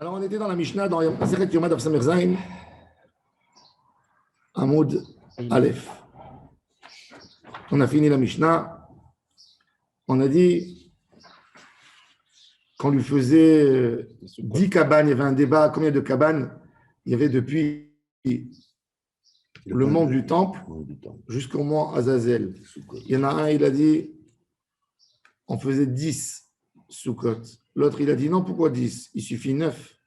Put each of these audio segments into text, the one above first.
Alors, on était dans la Mishnah, dans Masechet Yoma Daf Samer Zayin, Hamoud Aleph. On a fini la Mishnah. On a dit qu'on lui faisait 10 cabanes. Il y avait un débat, combien de cabanes il y avait depuis le mont du Temple jusqu'au mont Azazel. Il y en a un, il a dit on faisait 10 Sukkot. L'autre, il a dit non, pourquoi 10? Il suffit 9.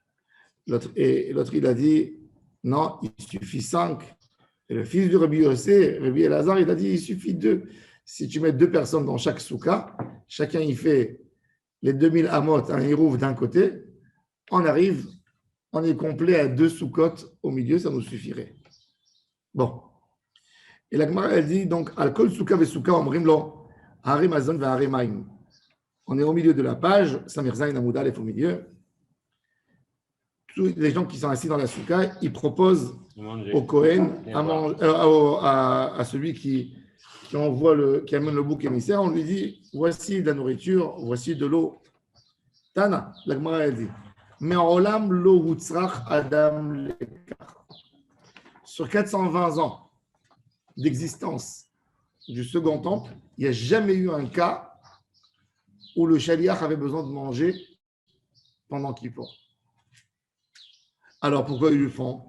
Et l'autre, il a dit non, il suffit 5. Et le fils du Rabbi Yossé, Rabbi Elazar, il a dit il suffit 2. Si tu mets 2 personnes dans chaque soukha, chacun il fait les 2000 amot, un hirouf d'un côté, on est complet à 2 soukot au milieu, ça nous suffirait. Bon. Et la Gemara, elle dit donc, al kol soukha ve soukha, omrim lo, harim azon ve harim maim. On est au milieu de la page, Samir Zayin Hamoud Aleph au milieu. Tous les gens qui sont assis dans la soukha, ils proposent au Kohen, à celui qui envoie qui amène le bouc émissaire, on lui dit voici de la nourriture, voici de l'eau. Tana, la Gemara elle dit mais en olam lo hutzrach adam lekar. Sur 420 ans d'existence du second temple, il n'y a jamais eu un cas où le shaliach avait besoin de manger pendant qu'il faut. Alors pourquoi ils le font?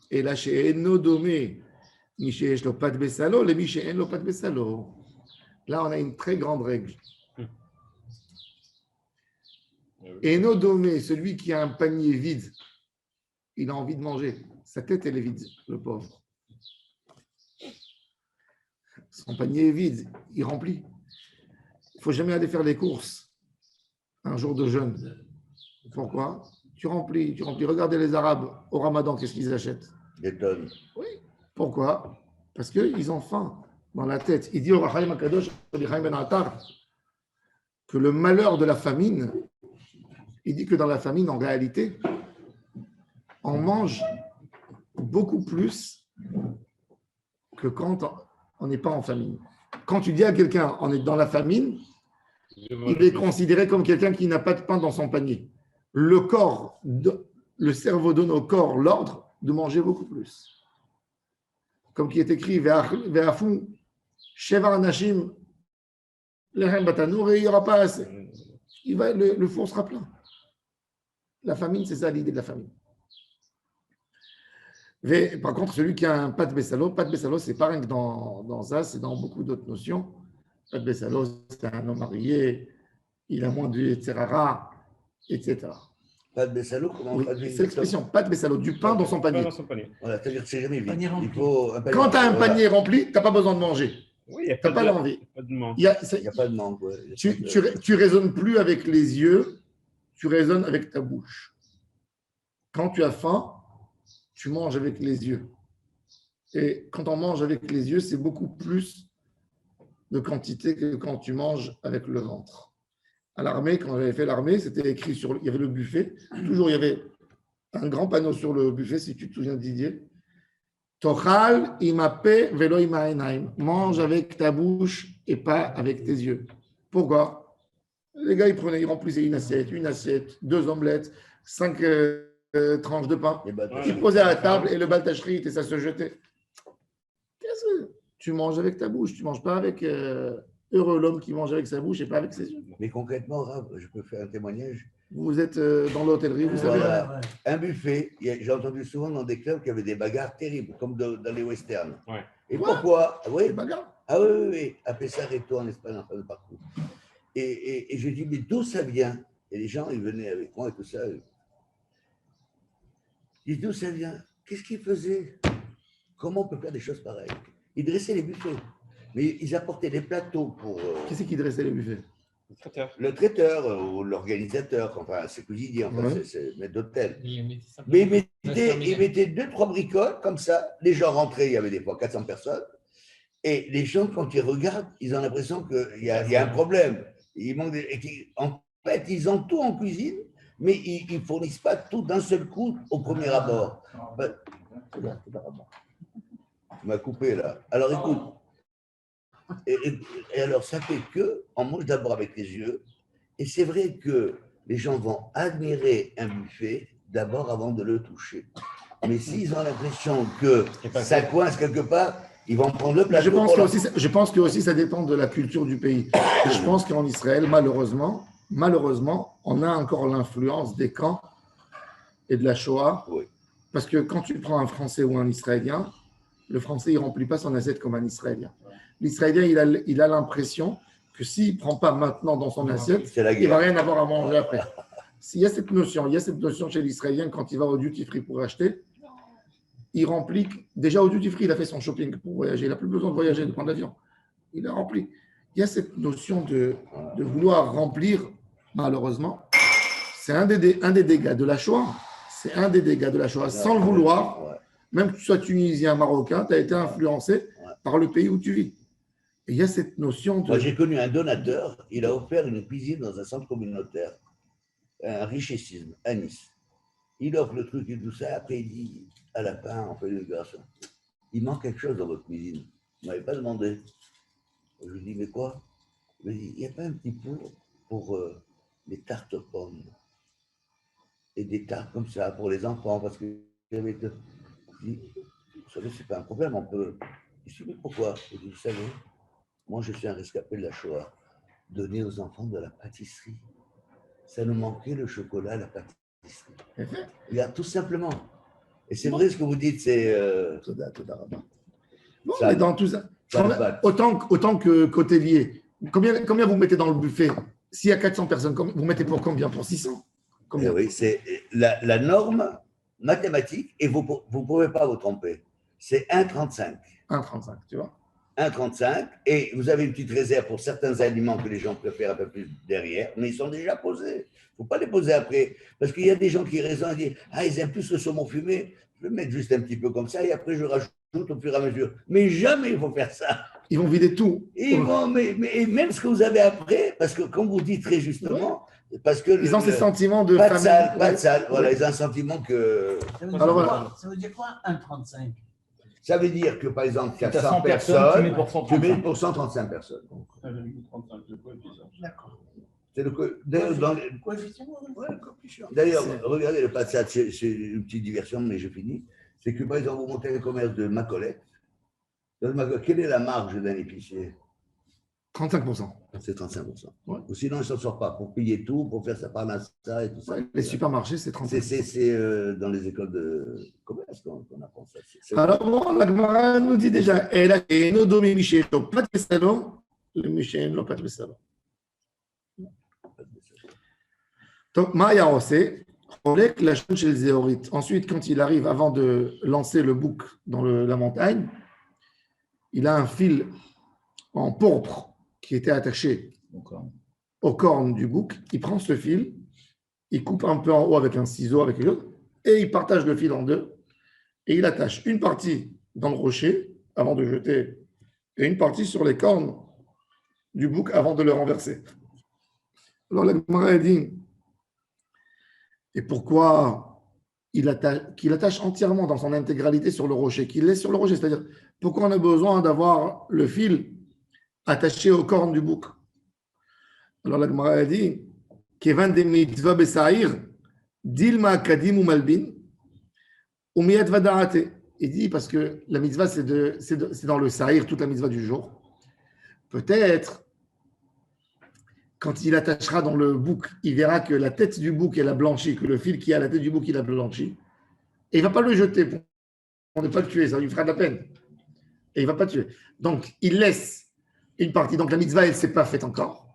Et là, chez Enodomé, Miché Lopat Bessalo, les Miché Lopat Bessalo. Là, on a une très grande règle. Enodomé, celui qui a un panier vide, il a envie de manger. Sa tête, elle est vide, le pauvre. Son panier est vide, il remplit. Il ne faut jamais aller faire les courses un jour de jeûne. Pourquoi? Tu remplis. Regardez les Arabes au Ramadan, qu'est-ce qu'ils achètent? Des tonnes. Oui. Pourquoi? Parce qu'ils ont faim dans la tête. Il dit au Rachaim Akadosh, que le malheur de la famine, il dit que dans la famine, en réalité, on mange beaucoup plus que quand on n'est pas en famine. Quand tu dis à quelqu'un, on est dans la famine, il est considéré comme quelqu'un qui n'a pas de pain dans son panier. Le cerveau donne au corps l'ordre de manger beaucoup plus. Comme qui est écrit, Ve'afou, Sheva Anashim, Lechem Batanour, et il n'y aura pas assez. Le four sera plein. La famine, c'est ça l'idée de la famine. Mais, par contre, celui qui a un pat bessalo, c'est pas rien que dans ça, c'est dans beaucoup d'autres notions. Pat bessalo, c'est un homme marié, il a moins de etc. Pas de Bessalo, comment on traduit? C'est l'expression, pas de Bessalo, du pain dans son panier. Voilà, c'est-à-dire que c'est jamais vide. Quand tu as un panier rempli, tu n'as pas besoin de manger. Oui, il n'y a pas l'envie. de manque. Il n'y a pas de manque. Ouais. Tu raisonnes plus avec les yeux, tu raisonnes avec ta bouche. Quand tu as faim, tu manges avec les yeux. Et quand on mange avec les yeux, c'est beaucoup plus de quantité que quand tu manges avec le ventre. À l'armée, quand j'avais fait l'armée, c'était écrit il y avait le buffet. Toujours, il y avait un grand panneau sur le buffet, si tu te souviens, Didier. Tochal imape velo imaenaim. Mange avec ta bouche et pas avec tes yeux. Pourquoi? Les gars, ils remplissaient une assiette, 2 omelettes, 5 tranches de pain. Ils posaient à la table et le baltachrit et ça se jetait. Qu'est-ce que tu manges avec ta bouche? Tu ne manges pas avec. Heureux l'homme qui mange avec sa bouche et pas avec ses yeux. Mais concrètement, Rav, je peux faire un témoignage. Vous êtes dans l'hôtellerie, vous savez. Voilà. Un buffet, j'ai entendu souvent dans des clubs qu'il y avait des bagarres terribles, comme dans les westerns. Ouais. Et pourquoi? Des bagarres? Oui. À Pessaretto, en Espagne, enfin de partout. Et je dis, mais d'où ça vient? Et les gens, ils venaient avec moi et tout ça. Je dis, d'où ça vient? Qu'est-ce qu'ils faisaient? Comment on peut faire des choses pareilles? Ils dressaient les buffets. Mais ils apportaient des plateaux pour. Qui c'est qui dressait les buffets? Le traiteur ou l'organisateur, enfin, c'est cuisinier, enfin, c'est maître d'hôtel. Mais il mettait 2-3 bricoles comme ça. Les gens rentraient, il y avait des fois 400 personnes. Et les gens, quand ils regardent, ils ont l'impression qu'il y a un problème. En fait, ils ont tout en cuisine, mais ils ne fournissent pas tout d'un seul coup au premier abord. Tu m'as coupé là. Alors écoute. Et alors, ça fait qu'on mange d'abord avec les yeux. Et c'est vrai que les gens vont admirer un buffet d'abord avant de le toucher. Mais s'ils ont l'impression que ça coince quelque part, ils vont prendre le plateau. Je pense que aussi ça dépend de la culture du pays. Je pense qu'en Israël, malheureusement, on a encore l'influence des camps et de la Shoah. Oui. Parce que quand tu prends un Français ou un Israélien, le Français, il ne remplit pas son assiette comme un Israélien. L'Israélien, il a l'impression que s'il ne prend pas maintenant dans son assiette, il ne va rien avoir à manger après. Il y a cette notion chez l'Israélien, quand il va au duty free pour acheter, il remplit, déjà au duty free, il a fait son shopping pour voyager, il n'a plus besoin de voyager, de prendre l'avion. Il a rempli. Il y a cette notion de vouloir remplir, malheureusement. C'est un des dégâts de la Shoah. C'est un des dégâts de la Shoah. Sans le vouloir, même que tu sois tunisien, marocain, tu as été influencé par le pays où tu vis. Et il y a cette notion de… Moi, j'ai connu un donateur, il a offert une cuisine dans un centre communautaire, un richissime, à Nice. Il offre le truc et tout ça, après il dit à la fin, en fait, le garçon, il manque quelque chose dans votre cuisine. Vous ne m'avez pas demandé. Je lui dis, mais quoi? Il me dit, il n'y a pas un petit pot pour les tartes aux pommes et des tartes comme ça pour les enfants, parce que j'avais dit, vous savez, c'est pas un problème, on peut. Je dis, mais pourquoi? Je dis, vous savez, moi je suis un rescapé de la Shoah, donner aux enfants de la pâtisserie. Ça nous manquait le chocolat, la pâtisserie. Regarde, tout simplement. Et c'est vrai ce que vous dites, c'est. Bon, mais dans tout ça, autant que hôtelier, combien vous mettez dans le buffet? S'il y a 400 personnes, vous mettez pour combien? Pour 600? Combien? Oui, c'est la norme mathématique, et vous ne pouvez pas vous tromper. C'est 1,35. 1,35, tu vois? 1,35, et vous avez une petite réserve pour certains aliments que les gens préfèrent un peu plus derrière, mais ils sont déjà posés. Il ne faut pas les poser après, parce qu'il y a des gens qui raisonnent et disent « Ah, ils aiment plus le saumon fumé, je vais le mettre juste un petit peu comme ça, et après je rajoute au fur et à mesure. » Mais jamais ils vont faire ça. Ils vont vider tout. Mais même ce que vous avez après, parce que comme vous dites très justement, parce que ils ont ces sentiments de pas de salle, pas de salle. Voilà, ils ont un sentiment que. Ça veut dire quoi, 1,35? Ça veut dire que, par exemple, 400 personnes, tu mets pour 135 personnes. D'accord. C'est le coefficient. D'ailleurs, regardez le passage, c'est une petite diversion, mais je finis. C'est que, par exemple, vous montez le commerce de Macolette. Quelle est la marge d'un épicier? 35%. C'est 35%. Ouais. Ou sinon, il ne s'en sort pas. Pour payer tout, pour faire sa parnassa et tout ça. Ouais, les supermarchés, c'est 35%. C'est dans les écoles de commerce qu'on apprend ça. Alors, bon, la Gemara nous dit déjà, le Michel, pas de salon. Donc, Maya Rossé, la chaîne chez les Zéorites. Ensuite, quand il arrive, avant de lancer le bouc dans la montagne, il a un fil en pourpre qui était attaché aux cornes du bouc. Il prend ce fil, il coupe un peu en haut avec un ciseau, avec quelque chose, et il partage le fil en deux. Et il attache une partie dans le rocher avant de jeter, et une partie sur les cornes du bouc avant de le renverser. Alors la Gemara dit, et pourquoi qu'il attache entièrement dans son intégralité sur le rocher, qu'il laisse sur le rocher, c'est-à-dire pourquoi on a besoin d'avoir le fil attaché aux cornes du bouc? Alors la Gemara a dit, Kevan de mitzvah besaïr, dilma kadim ou malbin, ou miyat vadaate. Il dit parce que la mitzvah c'est dans le saïr, toute la mitzvah du jour. Peut-être quand il attachera dans le bouc, il verra que la tête du bouc elle a blanchi, que le fil qui a la tête du bouc il a blanchi, et il ne va pas le jeter pour ne pas le tuer, ça lui fera de la peine. Et il ne va pas tuer. Donc, il laisse une partie. Donc, la mitzvah, elle ne s'est pas faite encore.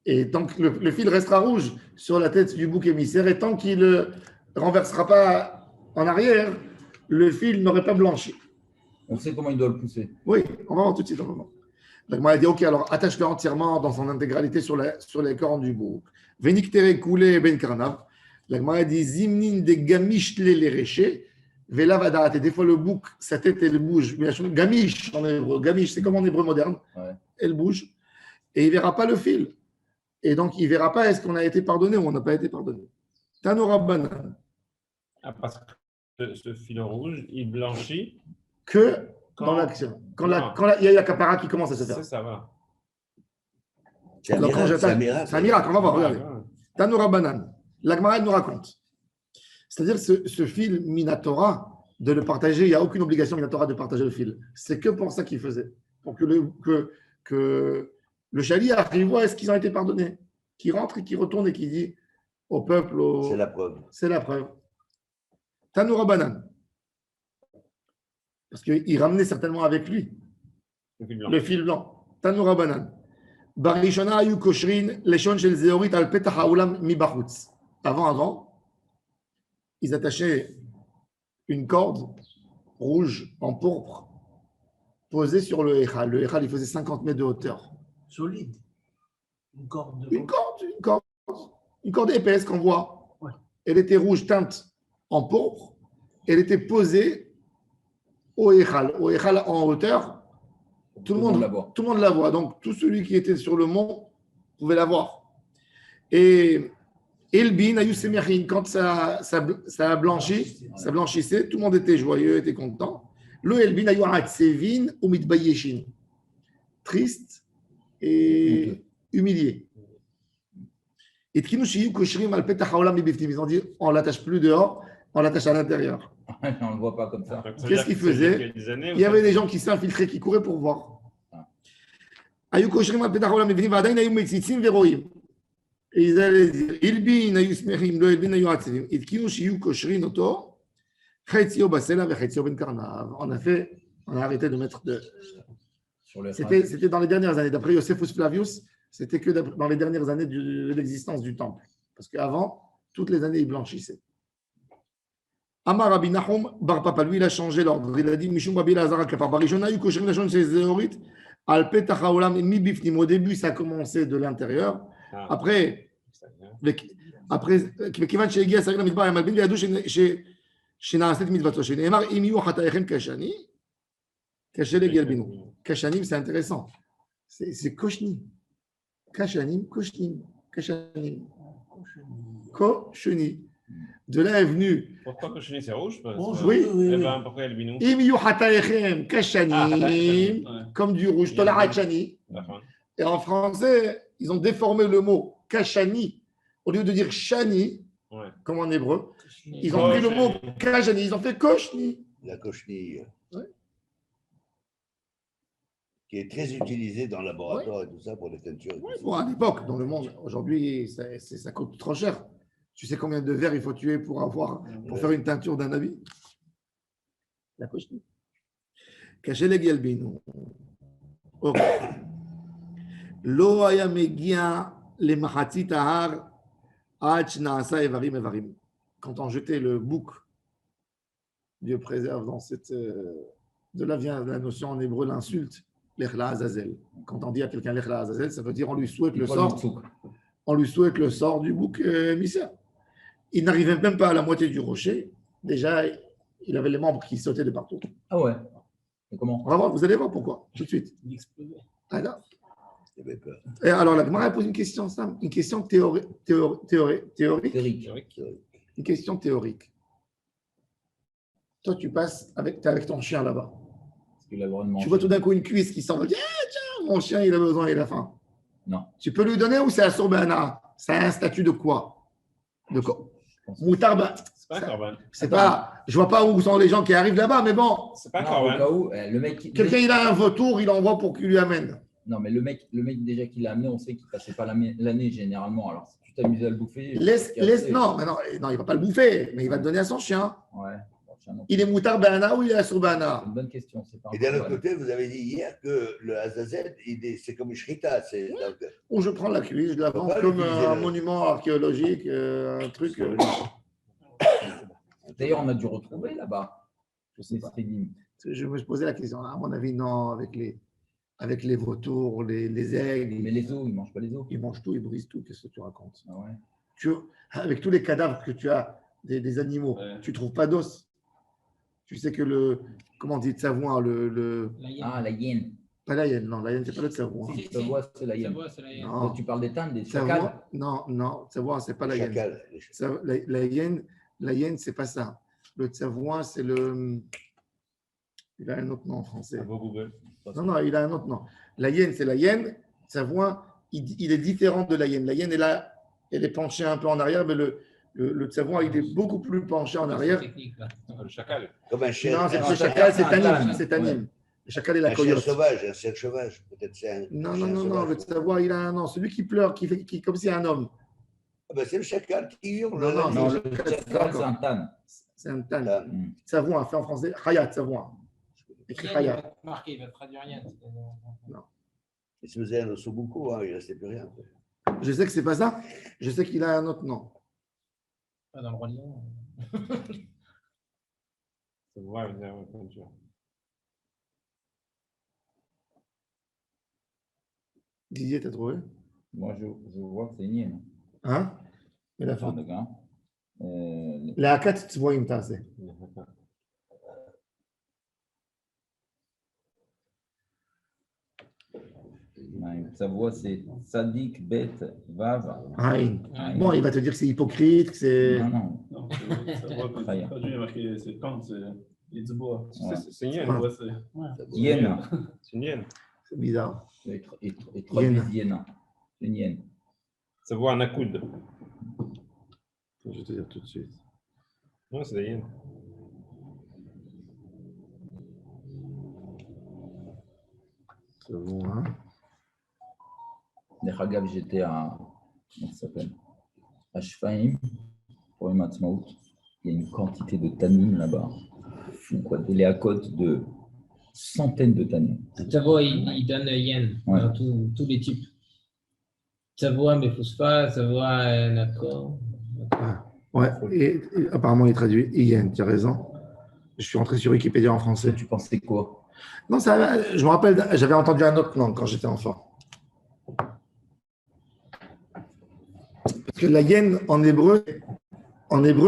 Et donc, le fil restera rouge sur la tête du bouc émissaire. Et tant qu'il ne renversera pas en arrière, le fil n'aurait pas blanchi. On sait comment il doit le pousser. Oui, on va voir tout de suite. Donc, moi, elle dit, OK, alors attache-le entièrement dans son intégralité sur les cornes du bouc. Veniktere koulé ben karnav. La Gemara dit, zimnin de gamish les réchés. Vela vadat, et des fois le bouc, sa tête elle bouge. Gamish en hébreu, gamish, c'est comme en hébreu moderne. Ouais. Elle bouge et il ne verra pas le fil. Et donc il ne verra pas est-ce qu'on a été pardonné ou on n'a pas été pardonné. Tanora banan. Ah, parce que ce fil rouge, il blanchit que dans l'action. Quand il y a la capara qui commence à se faire. C'est ça, va. C'est un miracle. C'est un miracle, on va voir. Regardez. Tanora banan. La Gemara nous raconte. C'est-à-dire ce fil Minatora, de le partager, il n'y a aucune obligation Minatora de partager le fil. C'est que pour ça qu'il faisait. Pour que le Shaliach, il voit est-ce qu'ils ont été pardonnés. Qui rentre et qui retourne et qui dit au peuple. C'est la preuve. C'est la preuve. Tanoura Banan. Parce qu'il ramenait certainement avec lui le fil blanc. Tanoura Banan. Barishona ayu koshrin leshon shel zeorit al petach haolam mi bachutz. Avant, ils attachaient une corde rouge en pourpre posée sur le Echal. Le Echal, il faisait 50 mètres de hauteur. Solide. Une corde. Une corde épaisse qu'on voit. Ouais. Elle était rouge teinte en pourpre. Elle était posée au Echal. Au Echal en hauteur. Tout le monde la voit. Donc, tout celui qui était sur le mont pouvait la voir. Et Elbin, Ayusemechin, quand ça a blanchi, ça blanchissait, tout le monde était joyeux, était content. Le Elbin, Ayuatsevin, Umitbayeshin. Triste et humilié. Et Tkinushiyu Koshrim al Petach Haolam Ibiftim. Ils ont dit on ne l'attache plus dehors, on l'attache à l'intérieur. On ne le voit pas comme ça. Qu'est-ce qu'ils faisaient? Il y avait des gens qui s'infiltraient, qui couraient pour voir. Ayu Koshrim al Petach Haolam Ibiftim, Vadain Ayu Metzitzim Veroim. Et ils allaient dire Ilbin Ayu Smechim, Lo Ilbin Ayu Atzevim. Et Tkinushiyu Koshrim Oto, Chetzio Basela, Chetzio Ben Karnav. On a arrêté de mettre de. C'était dans les dernières années. D'après Josephus Flavius, c'était que dans les dernières années de l'existence du temple. Parce qu'avant, toutes les années, il blanchissait. Amar Rabbi Nahum Bar Papa, lui, il a changé l'ordre. Il a dit Mishum Rabbi Lazar Akapar Barishona yu kosherim lashon shel zeorit al petach haolam mi bifnim. Au début, ça a commencé de l'intérieur. Après, kivan she'egia saril hamidbar yamalbin liyadu shena'aset mitzvato shene'emar im yu chataechem kashani kashelek yalbinu. Kashanim, c'est intéressant. C'est koshni. Kashanim, koshnim. Kashanim. Koshni. De là est venu. Pourquoi Koshni c'est rouge? Oui. Eh ben, pourquoi Elbinou? Im yuhataechem kashanim, comme du rouge. Tolachani. Et en français, ils ont déformé le mot kashani. Au lieu de dire shani, comme en hébreu, ils ont pris le mot kashani. Ils ont fait koshni. La koshni. Qui est très utilisé dans le laboratoire et tout ça pour les teintures. Oui, bon, à l'époque, dans le monde, aujourd'hui, ça coûte trop cher. Tu sais combien de verres il faut tuer pour faire une teinture d'un habit? La cochine. Caché les galbinu. Lo haya megia les mahatit ahar ach naasa evarim evarim. Quand on jetait le bouc, Dieu préserve dans cette. De là vient la notion en hébreu, l'insulte. L'Echla Azazel. Quand on dit à quelqu'un l'Echla Azazel, ça veut dire on lui souhaite le sort. On lui souhaite le sort du bouc émissaire. Il n'arrivait même pas à la moitié du rocher. Déjà, il avait les membres qui sautaient de partout. Ah ouais. Et comment? On va voir, vous allez voir pourquoi, tout de suite. Il explosait. Alors, Il avait peur. et alors la Gemara pose une question simple, une question théorique. Une question théorique. Toi, tu passes avec ton chien là-bas. Tu vois tout d'un coup une cuisse qui s'en va. Tiens, mon chien, il a besoin, il a faim. Non. Tu peux lui donner ou c'est un sorbana? C'est un statut de quoi? De quoi? Moutarde. C'est pas un corban. C'est pas. Je vois pas où sont les gens qui arrivent là-bas, mais bon. C'est pas un Non, au corban. cas où, le mec. Quelqu'un, il a un vautour, il envoie pour qu'il lui amène. Non, mais le mec déjà qu'il a amené, on sait qu'il ne passait pas l'année généralement. Alors, si tu t'amuses à le bouffer. Non, il ne va pas le bouffer, mais il va le donner à son chien. Ouais. Il est moutarde bana ou il est assorbana? C'est une bonne question. Et d'un autre côté, vous avez dit hier que le Azazel, c'est comme une shrita. Ou je prends la cuisse, je la vends comme un monument archéologique, un truc. D'ailleurs, on a dû retrouver là-bas. Je sais pas. Je me posais la question. À mon avis, non, avec les vautours, les aigles. Mais les os, ils ne mangent pas les os. Ils mangent tout, ils brisent tout. Qu'est-ce que tu racontes? Ah ouais. Avec tous les cadavres que tu as des animaux, tu ne trouves pas d'os. Tu sais que comment on dit de Savoie, la hyène. Pas la hyène, non, la hyène, c'est pas le Savoie. Savoie, c'est la hyène. Non. Tu parles des tannes, des chacals. Non, Savoie, c'est pas la hyène. La hyène, c'est pas ça. Le Savoie, c'est le. Il a un autre nom en français. Non, il a un autre nom. La hyène, c'est la hyène. Savoie, il est différent de la hyène. La hyène, elle est penchée un peu en arrière, mais Le tsavoua, il est beaucoup plus penché en arrière. Le chacal. Comme un chien. Non, c'est pas un le chacal, c'est un Tanim. âne. C'est Tanim. Le chacal et la chien coyote. sauvage, un cerf sauvage. Peut-être c'est un. Non, chien non, non, non. sauvage. Le tsavoua, il a un nom. Celui qui pleure, qui comme si un homme. Ah ben, c'est le chacal qui hurle. Non, non, Non, le chacal, chacal, c'est un tan. c'est un tan. Tan. Tsavoua, fait en français. Chaya, tsavoua. Écrit Il Chaya. va te marquer, il va traduire rien. Il se faisait un ossobuco, hein, il ne restait plus rien. Je sais que c'est pas ça. Je sais qu'il a un autre nom. Pas dans le roi lion. Ça voit une peinture. Didier, t'as trouvé? Moi, je vois que c'est une hyène. Hein? Mais la fin. La La Hakat Tzvoim, t'as c'est. voix, c'est Sadik, Bet, Vav. Aïn. Bon, il va te dire que c'est hypocrite, que c'est. Non, non. Non, ça voit que c'est traduit, il y a marqué, c'est quand, c'est du bois. Ouais. C'est une hyène. Ouais. Ouais, c'est Hyène. c'est une hyène. C'est bizarre. Et traduit hyène. Une hyène. Ça voit un acoude. Je vais te dire tout de suite. Non, c'est des hyènes. C'est bon, hein? Les Hagav, j'étais à. Comment ça s'appelle? À Shfaim, pour une Matzmaout. Il y a une quantité de tannim là-bas. Quoi, des léacotes de centaines de tannim. Tsavoua, il donne yen Ouais. dans tous les types. Tsavoua, Mefusfa, Tsavoua, Nakor. Ouais, et apparemment, il traduit Yen, tu as raison. Je suis rentré sur Wikipédia en français. Tu pensais quoi? Non, ça, je me rappelle, j'avais entendu un autre nom quand j'étais enfant. Parce que la yen en hébreu,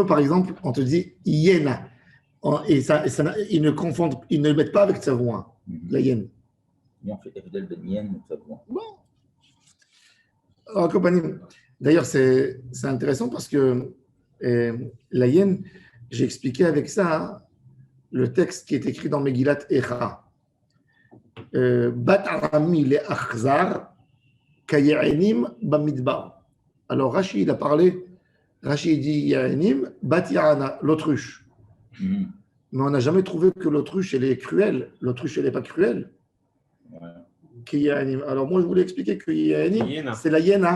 par exemple, on te dit yena. Et ça, ils ne confondent, ils ne le mettent pas avec tsavoua, la yen. Et on fait Evdel Ben Yen, Tsavoua. Alors, compagnie, d'ailleurs, c'est intéressant parce que la yen, j'ai expliqué avec ça hein, le texte qui est écrit dans Megillat Echa. Bat Arami le Achzar, Kaye'enim Bamidbar. Alors, Rashi, il a parlé, Rashi dit Ye'enim, Bat Yarana, l'autruche. Mhm. Mais on n'a jamais trouvé que l'autruche, elle est cruelle. L'autruche, elle n'est pas cruelle. Ouais. Alors, moi, je voulais expliquer que Ye'enim, Hyène. c'est la hyène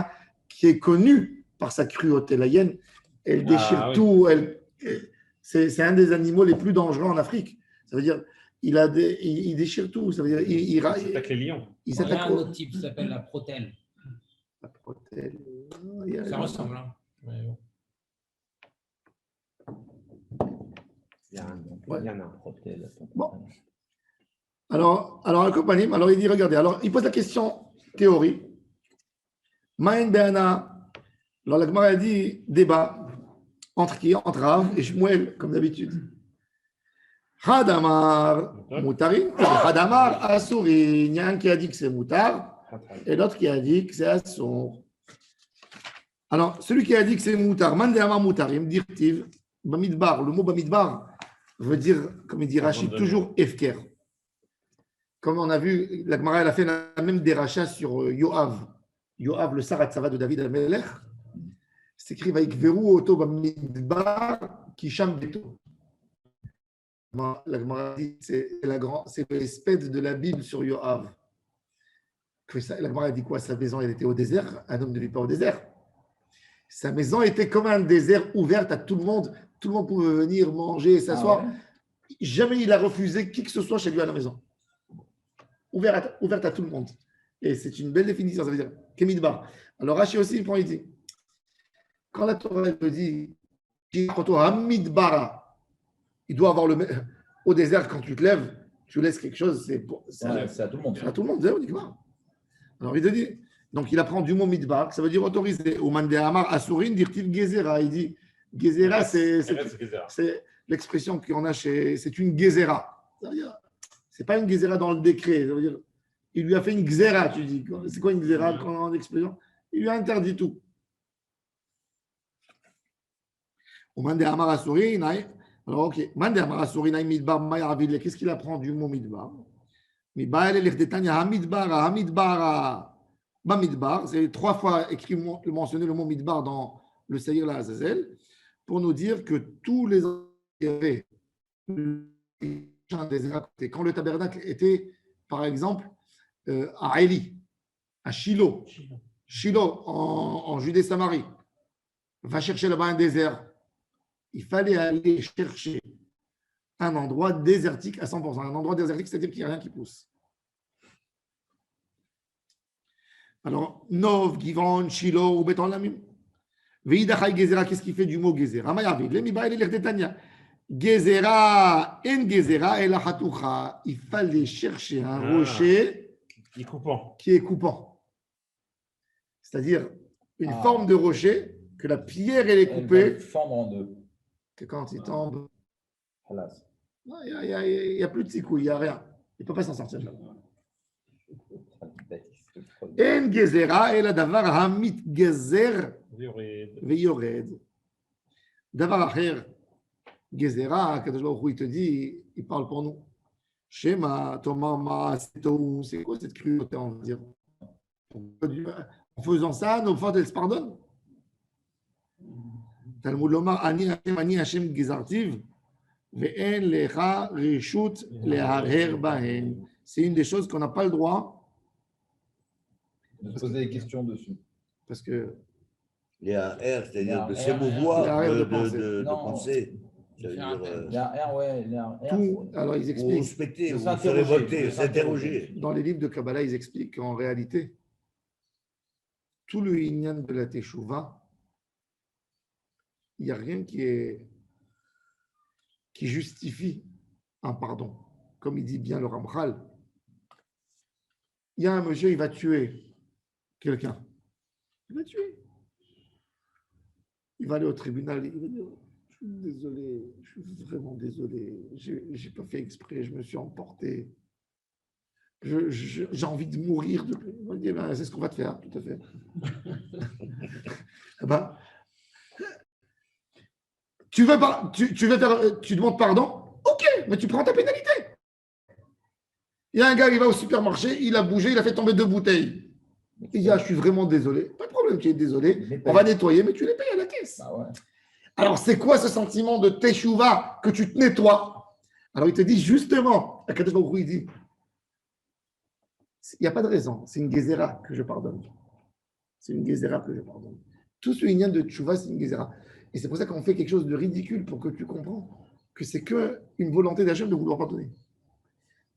qui est connue par sa cruauté. La hyène, elle déchire oui. tout. C'est un des animaux les plus dangereux en Afrique. Ça veut dire, il déchire tout. Ça veut dire, Il s'attaque les lions. il Il y a s'attaque un au. autre type qui s'appelle la protèle. La protèle. Ça ressemble. Hein. Mais bon. Il y a un. Ouais. Il y en a un. Bon. Alors, la compagnie, alors il dit, regardez, alors il pose la question théorie. Ma'en Be'ana. Alors la Gemara a dit débat entre qui? Entre Rav et Shmuel, comme d'habitude. Hadamar Moutarin, Hadamar Assouri. Il y a un qui a dit que c'est Moutar et l'autre qui a dit que c'est Assour. Alors, celui qui a dit que c'est Moutar, Mandéamar Moutarim, dirtiv, Bamidbar. Le mot Bamidbar veut dire, comme il dit Rachid, toujours Efker. Comme on a vu, la Gemara elle a fait la même déracha sur Yoav. Yoav, le Saratsava de David Amelech. C'est écrit Vaikveru Oto Bamidbar Kisham Beto. La Gemara dit c'est l'espèce de la Bible sur Yoav. La Gemara dit quoi? Sa maison elle était au désert. Un homme ne vit pas au désert. Sa maison était comme un désert ouverte à tout le monde. Tout le monde pouvait venir manger, s'asseoir. Ah ouais. Jamais il a refusé qui que ce soit chez lui à la maison. Ouverte à tout le monde. Et c'est une belle définition, ça veut dire Kemidbar. Alors Rashi aussi, il prend, il dit, quand la Torah elle dit Hamidbara, il doit avoir au désert, quand tu te lèves, tu laisses quelque chose, c'est à tout le monde. à tout le monde, on dit quoi? Alors il te dit, donc il apprend du mot Midbar, ça veut dire autorisé. Ou Mandéamar Asourin, dit-il Gezera. Il dit Gezera, c'est l'expression qu'on a chez. C'est une Gezera. Ça veut dire, c'est pas une Gezera dans le décret. Ça veut dire, il lui a fait une Xera, tu dis. C'est quoi une Xera en expression? Il lui a interdit tout. Ou Mandéamar Asourin, alors ok. Mandéamar Asourin, Midbar, Mayarville, qu'est-ce qu'il apprend du mot Midbar? Midbar, Hamidbar. Bamidbar, c'est 3 fois écrit mentionné le mot Midbar dans le Saïr la Azazel. pour nous dire que tous les ans, il y avait un désert à côté. Quand le tabernacle était, par exemple, à Élie, à Shiloh, en Judée-Samarie, va chercher là-bas un désert. Il fallait aller chercher un endroit désertique à 100%. Un endroit désertique, c'est-à-dire qu'il n'y a rien qui pousse. Alors, Nov, Givon, Shiloh ou Beton Lamim. Veidachai Gezera, qu'est-ce qu'il fait du mot Gezera? Mayavid, le Miba et l'Erdetania. Gezera, en Gezera et la Hatoucha. Il fallait chercher un rocher qui est coupant. C'est-à-dire une forme de rocher que la pierre elle est coupée. Fendre en deux. Que quand il tombe, Hélas. il n'y a plus de ticou, il n'y a rien. Il ne peut pas s'en sortir. En Gezera et la Davar Hamit Gezer Veyored. Davar Acher Gezera, Kadosh Baruch Hu, il te dit, il parle pour nous. Shema, Tomama, Setou, c'est quoi cette cruauté, on va dire? En faisant ça, nos fautes, elles se pardonnent. Talmud Lomar, Ani Hashem Gezartiv, Ve'en Lecha Reshut Leharher Bahen. C'est une des choses qu'on n'a pas le droit de se poser des questions dessus. parce que les R, c'est-à-dire de s'émouvoir, de penser. Tout, alors ils expliquent. Ou respecter, ou se révolter, s'interroger. Dans les livres de Kabbalah, ils expliquent qu'en réalité, tout le inyan de la Teshuvah, il n'y a rien qui justifie un pardon. Comme il dit bien le Ramchal, il y a un monsieur, il va tuer quelqu'un. Il va tuer. Il va aller au tribunal, il va dire, je suis désolé, je suis vraiment désolé, j'ai pas fait exprès, je me suis emporté. J'ai envie de mourir. Il va dire, ben, c'est ce qu'on va te faire, tout à fait. Ben, tu demandes pardon? Ok, mais tu prends ta pénalité. Il y a un gars, il va au supermarché, il a bougé, il a fait tomber 2 bouteilles. Il dit, je suis vraiment désolé. Pas de problème, tu es désolé. On va nettoyer, mais tu les payes à la caisse. Ah ouais. Alors, c'est quoi ce sentiment de teshuva que tu te nettoies? Alors, il te dit justement, Akadosh Baruch Hu, il dit, il n'y a pas de raison, c'est une gezera que je pardonne. C'est une gezera que je pardonne. Tout ce lien de teshuva, c'est une gezera. Et c'est pour ça qu'on fait quelque chose de ridicule pour que tu comprends que c'est qu'une volonté d'Hachem de vouloir pardonner.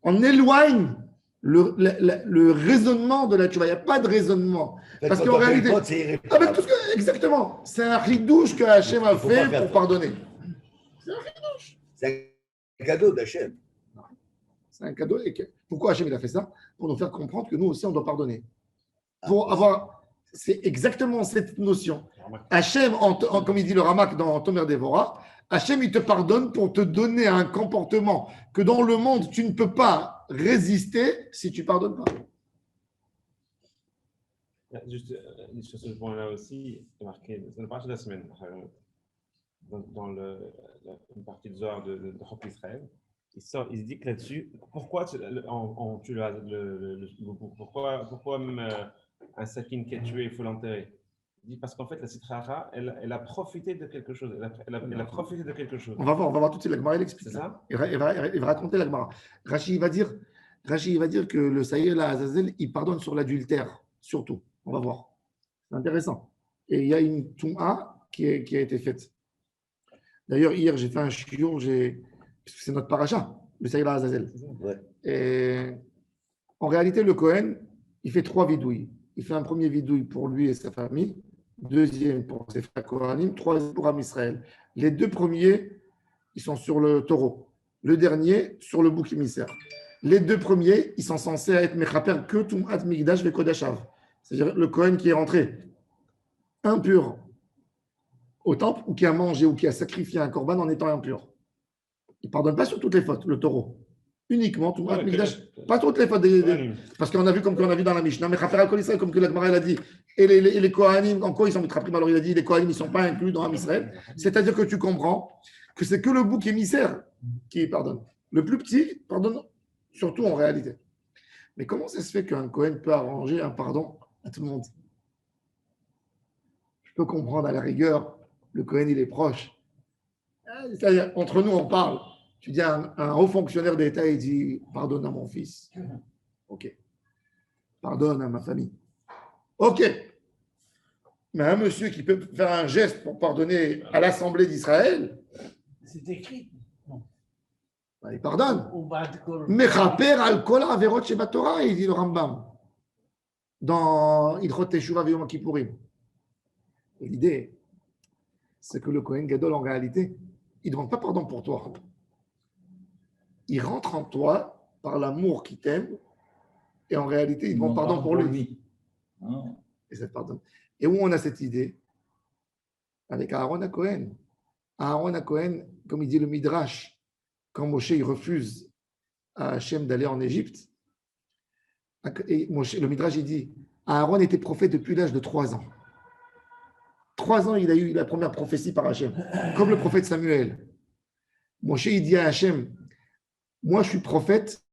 On éloigne le raisonnement de la teshuva. Il n'y a pas de raisonnement. Parce qu'en réalité, avec tout ce que, exactement, c'est un ridouche que Hachem a fait pour pardonner. C'est un ridouche. C'est un cadeau d'Hachem. C'est un cadeau. Pourquoi Hachem il a fait ça? Pour nous faire comprendre que nous aussi on doit pardonner. Pour avoir, c'est exactement cette notion. Hachem, comme il dit le Ramak dans Tomer Devora, Hachem il te pardonne pour te donner un comportement que dans le monde tu ne peux pas résister si tu ne pardonnes pas. Juste sur ce point-là aussi, c'est marqué dans la partie de la semaine, dans une partie de Zohar de Chok Israël, il se dit que là-dessus, pourquoi même un sakin qui est tué, il faut l'enterrer? Il dit parce qu'en fait, la Sitra elle a profité de quelque chose. Elle a profité de quelque chose. On va voir tout de suite, la Gemara, elle explique. C'est ça? Il va raconter la Gemara. Rashi, il va dire que le Saïr, la Azazel, il pardonne sur l'adultère, surtout. On va voir. C'est intéressant. Et il y a une Touma qui a été faite. D'ailleurs, hier, j'ai fait un shiur, parce que c'est notre paracha, le Saïr, la Azazel. Ouais. Et en réalité, le Kohen, il fait 3 vidouilles. Il fait un premier vidouille pour lui et sa famille, deuxième pour ses frères Kohanim, troisième pour Am Israël. Les 2 premiers, ils sont sur le taureau. Le dernier, sur le bouc émissaire. Les 2 premiers, ils sont censés être mechaper que Tumat Migdash ve Kodashav. C'est-à-dire le Kohen qui est rentré impur au temple ou qui a mangé ou qui a sacrifié un korban en étant impur. Il ne pardonne pas sur toutes les fautes, le taureau. Uniquement Tumat Migdash. Pas toutes les fautes. Parce qu'on a vu comme qu'on a vu dans la Mishnah, mais comme que la Gemara a dit, et les Kohanim, en quoi ils sont mitraprim? Alors il a dit, les Kohanim, ils ne sont pas inclus dans Am Israël. C'est-à-dire que tu comprends que c'est que le bouc émissaire qui pardonne. Le plus petit pardonne surtout en réalité. Mais comment ça se fait qu'un Kohen peut arranger un pardon à tout le monde? Je peux comprendre à la rigueur, le Kohen il est proche, C'est-à-dire, entre nous, on parle. Tu dis à un haut fonctionnaire d'État, il dit pardonne à mon fils. Ok. Pardonne à ma famille. Ok. Mais un monsieur qui peut faire un geste pour pardonner à l'Assemblée d'Israël, C'est écrit. il pardonne. Au bas de Kol. Mechaper al kol averot sheba Torah, il dit le Rambam. Dans Ilchot Teshuvah v'Yom Kippourim. L'idée, c'est que le Kohen Gadol, en réalité, il ne demande pas pardon pour toi. Il rentre en toi par l'amour qu'il t'aime, et en réalité, il demande pardon pour lui. Ah. Et ça te pardonne. Et où on a cette idée? Avec Aaron à Cohen. Aaron à Cohen, comme il dit le Midrash, quand Moshe il refuse à Hachem d'aller en Égypte, et le Midrash il dit Aaron était prophète depuis l'âge de 3 ans. 3 ans, il a eu la première prophétie par Hachem, comme le prophète Samuel. Moshe il dit à Hachem, moi je suis prophète,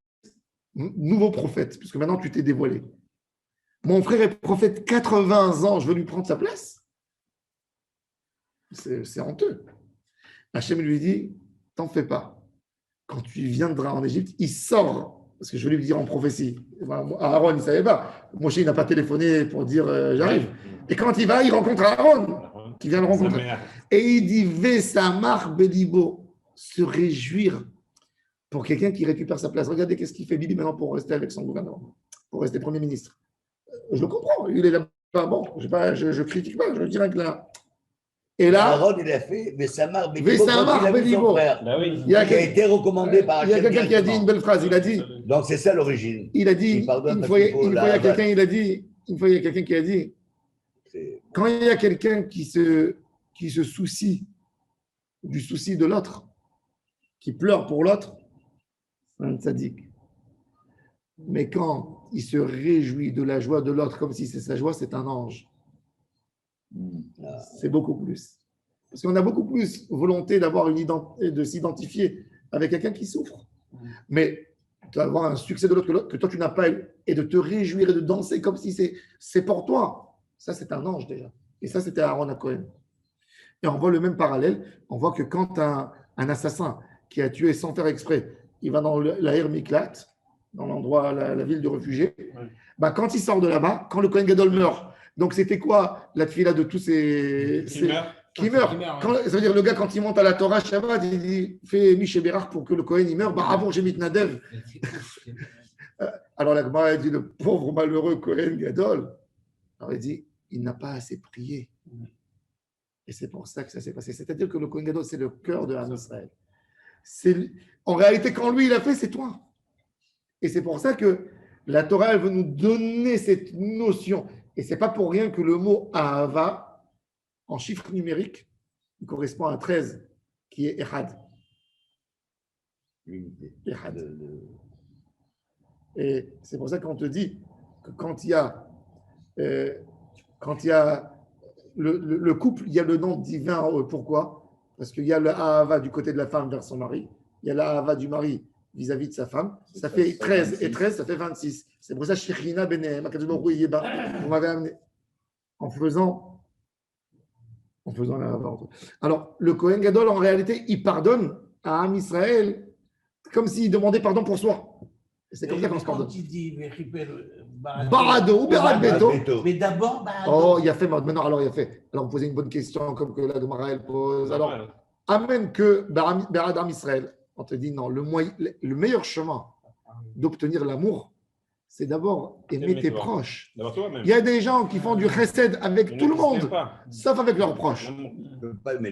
nouveau prophète, puisque maintenant tu t'es dévoilé. Mon frère est prophète 80 ans, je veux lui prendre sa place. C'est honteux. Hachem lui dit, t'en fais pas. Quand tu viendras en Égypte, il sort, parce que je vais lui dire en prophétie. Aaron, il ne savait pas. Moshe, il n'a pas téléphoné pour dire j'arrive. Et quand il va, il rencontre Aaron, qui vient le rencontrer. Et il dit, Vesamar Belibo, se réjouir pour quelqu'un qui récupère sa place. Regardez qu'est-ce qu'il fait Bibi maintenant pour rester avec son gouvernement, pour rester Premier ministre. Je le comprends, il est là-bas, bon, je critique pas, je dis rien que là. Et là, Aaron, il a fait Vesamar Belibo. Il a été recommandé par Il y a quelqu'un qui a dit une belle phrase, il a dit. Donc c'est ça l'origine. Il a dit, une fois il y a quelqu'un qui a dit, quand il y a quelqu'un qui se soucie du souci de l'autre, qui pleure pour l'autre, c'est un tzaddik. Mais quand il se réjouit de la joie de l'autre comme si c'est sa joie, c'est un ange. C'est beaucoup plus. Parce qu'on a beaucoup plus volonté d'avoir de s'identifier avec quelqu'un qui souffre. Mais d'avoir un succès de l'autre que toi tu n'as pas, et de te réjouir et de danser comme si c'est pour toi, ça c'est un ange déjà. Et ça c'était Aaron à Cohen. Et on voit le même parallèle. On voit que quand un assassin qui a tué sans faire exprès, il va dans l'Air Miklat, dans l'endroit, la ville de réfugiés, bah, quand il sort de là-bas, quand le Kohen Gadol meurt, donc c'était quoi la tefila de tous ces qui meurt. Ça veut dire le gars, quand il monte à la Torah Shabbat, il dit fais Miché Bérard pour que le Kohen il meure. Bah, avant, j'ai mis Nadev. Alors la Gemara dit le pauvre malheureux Kohen Gadol. Alors il dit il n'a pas assez prié. Et c'est pour ça que ça s'est passé. C'est-à-dire que le Kohen Gadol, c'est le cœur de Ham Israël. En réalité, quand lui il a fait, c'est toi. Et c'est pour ça que la Torah, elle veut nous donner cette notion. Et ce n'est pas pour rien que le mot Ahava, en chiffre numérique, il correspond à 13, qui est Echad. Echad. Et c'est pour ça qu'on te dit que quand il y a le couple, il y a le nom divin. Pourquoi? Parce qu'il y a le Ahava du côté de la femme vers son mari, il y a l'Ahava du mari vis-à-vis de sa femme, ça fait 13 et 13, ça fait 26. C'est pour ça que Shechina Benehem, vous m'avez amené en faisant l'Ahava. Alors, le Kohen Gadol, en réalité, il pardonne à Am Israël comme s'il demandait pardon pour soi. Et c'est comme ça qu'on se pardonne. Quand il dit Barado ou Berad Beto. Mais d'abord, oh, il a fait maintenant. Alors, il a fait. Alors, on posait une bonne question, comme que la Gemara elle pose. Alors, amène que Berad Am Israël. On te dit non, le meilleur chemin d'obtenir l'amour, c'est d'abord aimer tes proches. Il y a des gens qui font du chesed avec tout le monde, sauf avec leurs proches.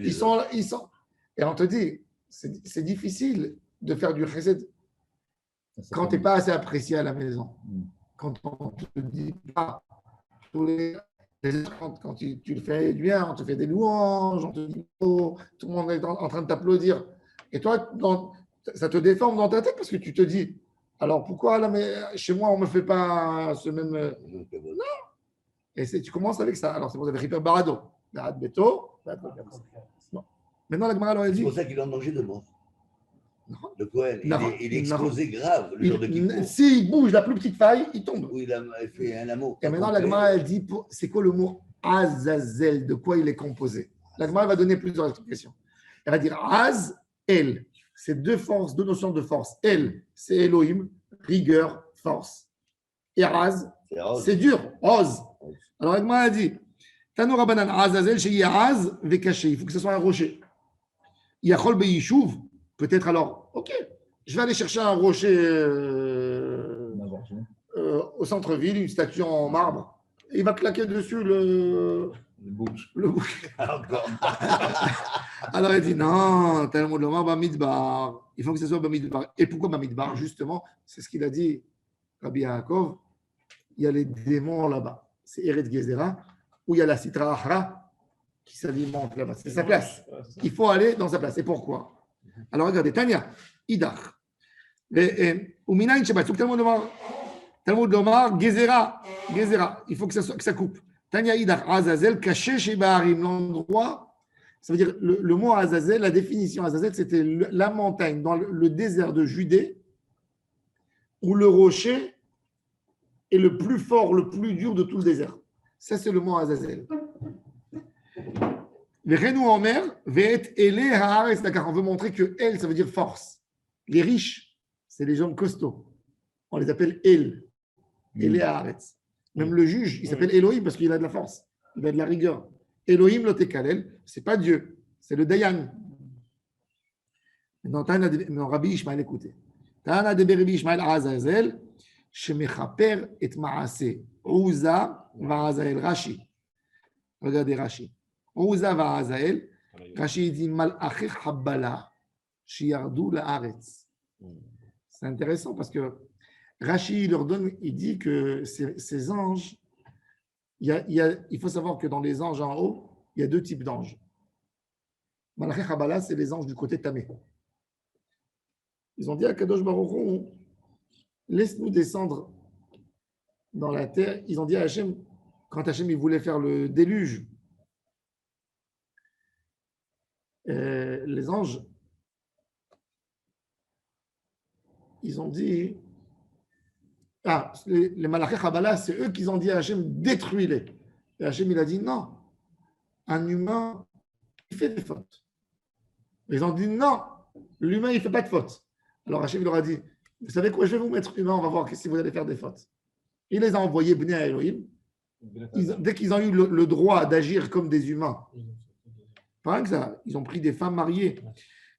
Ils sont. Et on te dit, c'est difficile de faire du chesed quand tu n'es pas assez apprécié à la maison. Quand on ne te dit pas, quand tu le fais bien, on te fait des louanges, on te dit oh, tout le monde est en train de t'applaudir. Et toi, ça te déforme dans ta tête parce que tu te dis, alors pourquoi là, mais chez moi, on ne me fait pas ce même. Non. Et tu commences avec ça. Alors c'est pour ça que Riper Barado. Barad Beto. Bon. Maintenant, la Gemara leur a dit. C'est pour ça qu'il est en danger de mort. Non. Le Kohen, il est explosé grave le jour de Kippour. S'il bouge la plus petite faille, il tombe. Oui, il a fait un amour. Et maintenant, la Gemara, elle dit, c'est quoi le mot Azazel? De quoi il est composé? La Gemara va donner plusieurs explications. Elle va dire Az, El. C'est deux forces, deux notions de force. El, c'est Elohim, rigueur, force. Et Az, c'est dur, Oz. Alors, Agma a dit Tanou Rabbanan Azazel, chez Az, Vekaché. Il faut que ce soit un rocher. Yachol Beyishuv, peut-être alors, ok, je vais aller chercher un rocher au centre-ville, une statue en marbre. Il va claquer dessus le bouc. Alors il dit non, Talmud Lomar Bamidbar. Il faut que ce soit Bamidbar. Et pourquoi Bamidbar? Justement, c'est ce qu'il a dit Rabbi Yaakov. Il y a les démons là-bas. C'est Eretz Gezerah, où il y a la Sitra Achra qui s'alimente là-bas. C'est sa place. Il faut aller dans sa place. Et pourquoi? Alors regardez, Tania, Idach. Uminayin Shabbat. Talmud Lomar, Gezerah. Il faut que ça coupe. Tania Idach, Azazel, caché chez Baharim, l'endroit. Ça veut dire le mot Azazel, la définition Azazel, c'était la montagne dans le désert de Judée où le rocher est le plus fort, le plus dur de tout le désert. Ça, c'est le mot Azazel. On veut montrer que El, ça veut dire force. Les riches, c'est les gens costauds. On les appelle El. El Haaretz. Même le juge, il s'appelle Elohim parce qu'il a de la force, il a de la rigueur. Elohim lotekalel, c'est pas Dieu, c'est le Dayan. Maintenant, Rabbi Ishmael, écoutez. Tana de Rabbi Ishmael Azazel, shemechaper et maase. Ouza va Azael Rashi. Regardez Rashi. Ouza va Azael. Rashi dit Malachech Habbala, shiardu la'aretz. C'est intéressant parce que Rashi leur donne, il dit que ces anges, il faut savoir que dans les anges en haut, il y a deux types d'anges. Malachech Habbala, c'est les anges du côté Tamé. Ils ont dit à Kadosh Baruch Hu, laisse-nous descendre dans la terre. Ils ont dit à Hachem, quand Hachem il voulait faire le déluge, les anges, ils ont dit, les Malachech Habbala, c'est eux qui ont dit à Hachem, détruis-les. Et Hachem, il a dit, non, un humain, il fait des fautes. Ils ont dit, non, l'humain, il ne fait pas de fautes. Alors Hachem, il leur a dit, vous savez quoi, je vais vous mettre humain, on va voir si vous allez faire des fautes. Il les a envoyés, Bnei à Elohim. Dès qu'ils ont eu le droit d'agir comme des humains, pas que ça, ils ont pris des femmes mariées.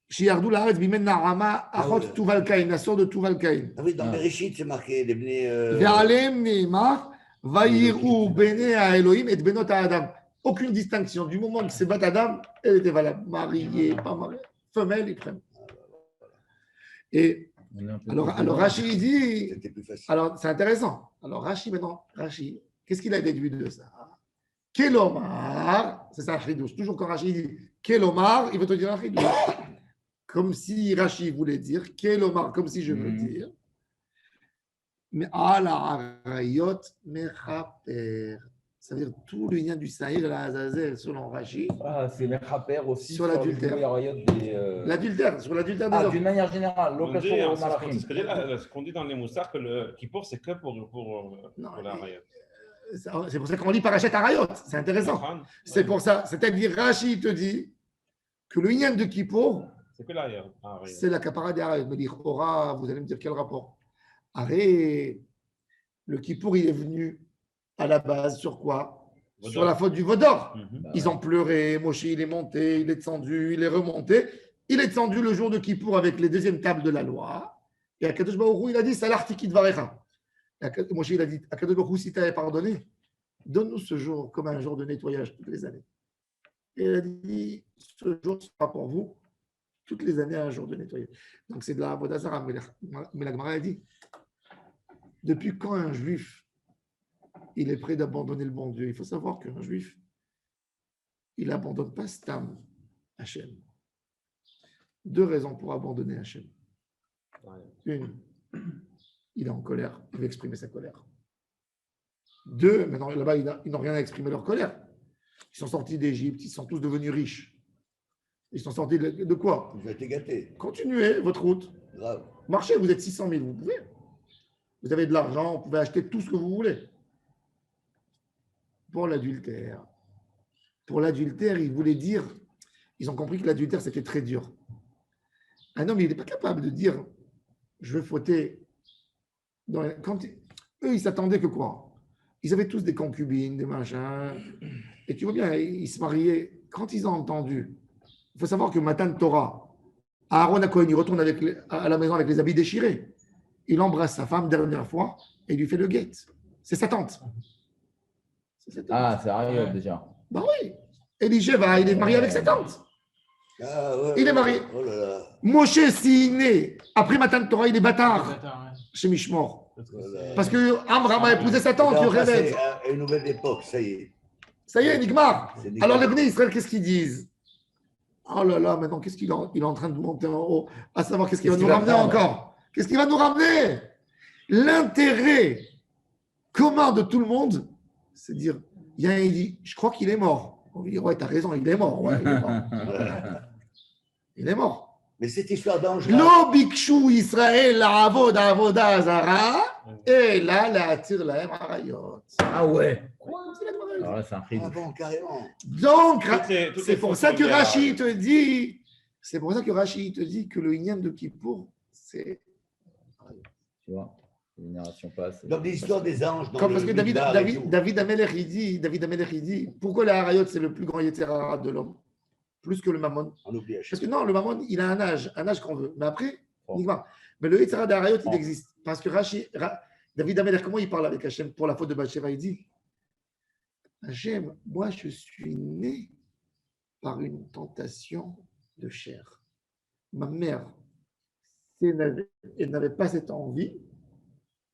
Shiardou la'aretz bimen na'ama achot tuval kain, la sœur de tuval kain. Ah oui, dans Bereshit, c'est marqué les Bnei. Ve'alem ne'imar vayiru bnei à Elohim et benot à Adam. Aucune distinction. Du moment que c'est bat Adam, elle était valable. Mariée, pas mariée. Femelle, ils prennent. Et alors Rashi dit, alors c'est intéressant. Alors Rashi maintenant, qu'est-ce qu'il a déduit de ça? Kelomar, c'est ça un chidouche. Toujours quand Rashi dit Kelomar, il veut te dire un chidouche. Comme si Rashi voulait dire Kelomar, comme si je veux dire. Mais ala arayot mechaper. Ça veut dire tout le lien du Saïr et la Azazel, selon Rashi. Ah, c'est Mechaper aussi sur l'adultère. L'adultère, sur l'adultère des hommes. D'une manière générale, ce qu'on dit dans les Moussars, que le Kippour, c'est que pour la Rayot. C'est pour ça qu'on lit Parashat Arayot. C'est intéressant. C'est pour ça. C'est-à-dire, Rashi te dit que le lien de Kippour, c'est que l'Arayot. C'est la capara des Arayot. Me dire, Ora, vous allez me dire quel rapport? Arrête. Le Kippour, il est venu à la base sur quoi? Vodor. Sur la faute du Vaudor. Ils ont pleuré, Moshe il est monté, il est descendu, il est remonté. Il est descendu le jour de Kippour avec les deuxièmes tables de la loi. Et Akadosh Baruch Hu, il a dit Salar Tikit Varecha. Moshe il a dit Akadosh Baruch Hu, si tu avais pardonné, donne-nous ce jour comme un jour de nettoyage toutes les années. Et il a dit ce jour sera pour vous toutes les années un jour de nettoyage. Donc c'est de la Avodah Zarah. Mais la Gemara a dit depuis quand un juif il est prêt d'abandonner le bon Dieu? Il faut savoir qu'un juif, il n'abandonne pas Stam Hachem. Deux raisons pour abandonner Hachem. Une, il est en colère, il veut exprimer sa colère. Deux, maintenant là-bas, ils n'ont rien à exprimer leur colère. Ils sont sortis d'Égypte, ils sont tous devenus riches. Ils sont sortis de quoi? Vous avez été gâtés. Continuez votre route. Grave. Marchez, vous êtes 600 000, vous pouvez. Vous avez de l'argent, vous pouvez acheter tout ce que vous voulez. Pour l'adultère, il voulait dire, ils ont compris que l'adultère, c'était très dur. Un homme, il n'est pas capable de dire je veux fauter. Eux, ils s'attendaient que quoi? Ils avaient tous des concubines, des machins. Et tu vois bien, ils se mariaient. Quand ils ont entendu, il faut savoir que Matan Torah, Aaron Cohen, il retourne à la maison avec les habits déchirés. Il embrasse sa femme dernière fois et il lui fait le guet. C'est sa tante. Ah, c'est Ariel déjà. Ben oui. Elisha, il est marié avec sa tante. Ah, ouais, Il est marié. Oh là là. Moshe, s'il naît après Matan Torah, il est bâtard Attends, ouais. chez Mishmor. Voilà. Parce que Amram a épousé sa tante, On le est passé Réved. à une nouvelle époque, ça y est. Ça y est, Nigmar. C'est Nigmar. Alors les Bnei Israël, qu'est-ce qu'ils disent? Oh là là, maintenant, qu'est-ce qu'il il est en train de monter en haut, à savoir qu'est-ce qu'il va nous ramener encore? Qu'est-ce qu'il va nous ramener? L'intérêt commun de tout le monde, c'est de dire, il y a un, il dit, je crois qu'il est mort. On lui dit, ouais, t'as raison, il est mort. Ouais, il est mort. Il est mort. Mais cette histoire d'ange. Lo bikshu Israël avod avoda zara, et là, la attire la harayot. Ah ouais. C'est la Gemara. Alors là, c'est un cri. Ah bon, carrément. Donc, Toutes c'est les pour fautes ça que vulgaires, Rashi te dit, c'est pour ça que Rashi te dit que le Inyan de Kippour, c'est Tu vois, les générations passent. Donc l'histoire des anges. Dans comme parce que le Midbar et tout. David Amelech, il dit, pourquoi la Harayot, c'est le plus grand Yetzirah de l'homme, plus que le Mammon. On oublie à chaque Parce que non, le Mammon, il a un âge qu'on veut. Mais après, Bon. Nigmar. Mais le Yetzirah d'Harayot, il Bon. existe. Parce que David Amelech, comment il parle avec Hachem pour la faute de Bathsheba? Il dit, Hachem, moi, je suis né par une tentation de chair. Ma mère, si elle n'avait pas cette envie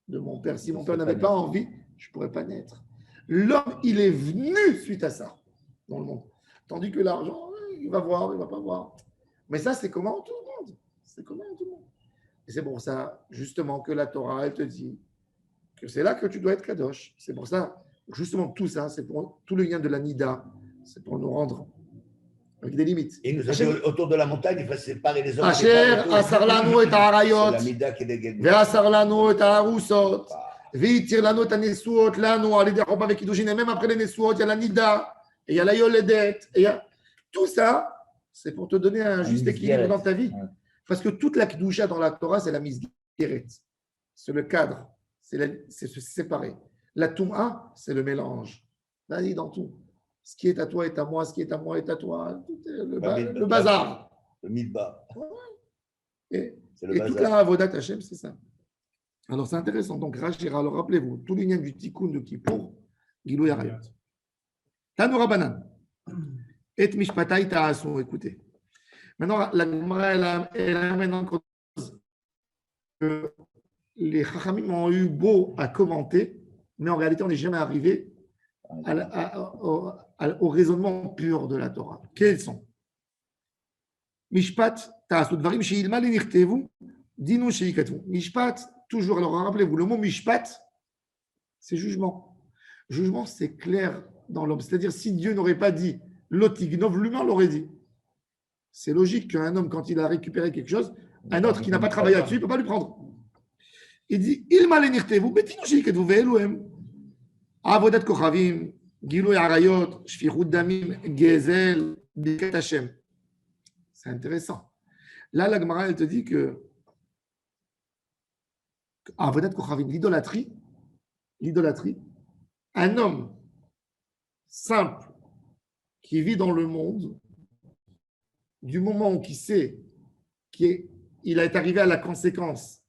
de mon père, si mon père n'avait pas envie, je ne pourrais pas naître. L'homme, il est venu suite à ça dans le monde. Tandis que l'argent, il va voir, il ne va pas voir. Mais ça, c'est comment tout le monde. C'est comment tout le monde. Et c'est pour ça, justement, que la Torah, elle te dit que c'est là que tu dois être kadosh. C'est pour ça, justement, tout ça, c'est pour tout le lien de la Nida, c'est pour nous rendre avec des limites. Et il nous a dit autour de la montagne, il faut séparer les hommes. Asher asar lanu et C'est harayot, la mida qui est dégaine. ve'asar lanu et harusot, ve'itir lanu et hanesuot lanu al yedei chorban ve'kiddushin. Et même après les nesuot, il y a la Nida, et il y a la yoledet, et il y a tout ça, c'est pour te donner un juste équilibre dans ta vie. Ouais. Parce que toute la Kedusha dans la Torah, c'est la misgueret. C'est le cadre, c'est se séparer. La Touma, c'est le mélange. Là, il est dans tout. Ce qui est à toi est à moi, ce qui est à moi est à toi. Tout est le bazar. Le midbar. Et C'est le toute bazar. la Avodat Hashem, c'est ça. Alors, c'est intéressant. Donc, Rachir, alors rappelez-vous, tout l'union du Tikkun de Kippour, Gilou Yarayot. Tanoura Banan. Et Mishpatai Ta'asu. Écoutez. Maintenant, la Gemara, elle amène encore que les Chachamim ont eu beau à commenter, mais en réalité, on n'est jamais arrivé au raisonnement pur de la Torah. Quels sont? Mishpat, Ta'asu Dvarim, Sheilma Lenirtevu, Dinu Sheikatu. Mishpat, toujours, alors rappelez-vous, le mot Mishpat, c'est jugement. Jugement, c'est clair dans l'homme. C'est-à-dire, si Dieu n'aurait pas dit Lotignov, l'humain l'aurait dit. C'est logique qu'un homme, quand il a récupéré quelque chose, un autre qui n'a pas travaillé là-dessus, il ne peut pas lui prendre. Il dit Ilma Lenirtevu, Betinu Sheikatu, Ve'eluhem. Avodat Kochavim, Gilou Yarayot, Shfichut Damim, Gezel, Birkat Hashem. C'est intéressant. Là, la Gemara, elle te dit que Avodat Kochavim, l'idolâtrie, un homme simple qui vit dans le monde, du moment où il sait qu'il est arrivé à la conséquence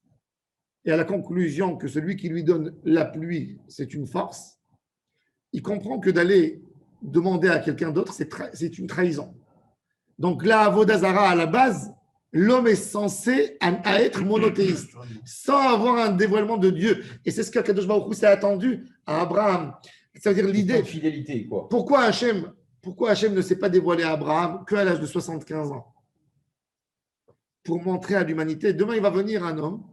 et à la conclusion que celui qui lui donne la pluie, c'est une force, il comprend que d'aller demander à quelqu'un d'autre, c'est une trahison. Donc là, Avodazara, à la base, l'homme est censé à être monothéiste, sans avoir un dévoilement de Dieu. Et c'est ce qu'Akadosh Baruch Hu s'est attendu à Abraham. C'est-à-dire l'idée. De fidélité, quoi. Pourquoi Hachem ne s'est pas dévoilé à Abraham qu'à l'âge de 75 ans? Pour montrer à l'humanité. Demain, il va venir un homme,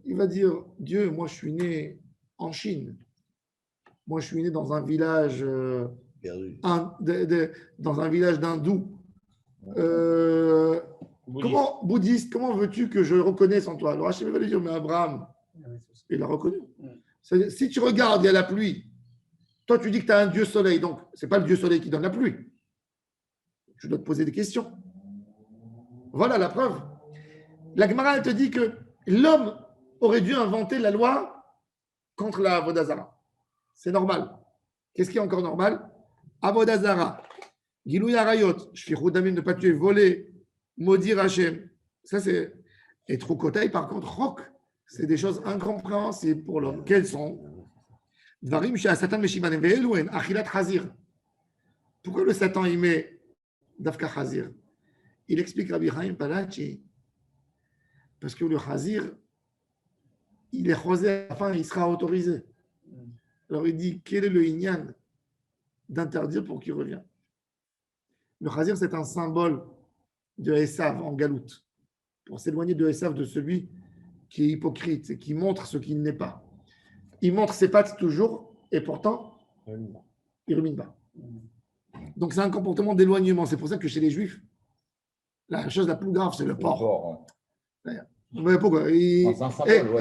il va dire, Dieu, moi je suis né en Chine. Moi je suis né dans un village, dans un village d'hindous. Comment, bouddhiste, comment veux-tu que je reconnaisse en toi? Alors Hachem va lui dire, mais Abraham, il l'a reconnu. Si tu regardes, il y a la pluie. Toi, tu dis que tu as un Dieu soleil, donc ce n'est pas le Dieu soleil qui donne la pluie. je dois te poser des questions. Voilà la preuve. La Gemara, elle te dit que l'homme aurait dû inventer la loi contre la Avodah Zara. C'est normal. Qu'est-ce qui est encore normal? Avodah Zara, Gilou Yarayot, Shfichut Damim, ne pas tuer, voler, maudire Hachem. Ça, c'est. Et Troukotaï, par contre, Chok, c'est des choses incompréhensibles pour l'homme. Quelles sont? Dvarim Satan Meshibanem Ve'eluen, Achilat Chazir. Pourquoi le Satan il met Dafka Chazir? Il explique Rabbi Chaim Palachi. Parce que le Chazir, il est chosé à la fin, il sera autorisé. Alors il dit, quel est le Inyan d'interdire pour qu'il revienne? Le Chazir, c'est un symbole de Esav en galoute, pour s'éloigner de Esav, de celui qui est hypocrite et qui montre ce qu'il n'est pas. Il montre ses pattes toujours, et pourtant, il ne rumine pas. Donc c'est un comportement d'éloignement. C'est pour ça que chez les Juifs, la chose la plus grave, c'est le porc. Mais pourquoi? Et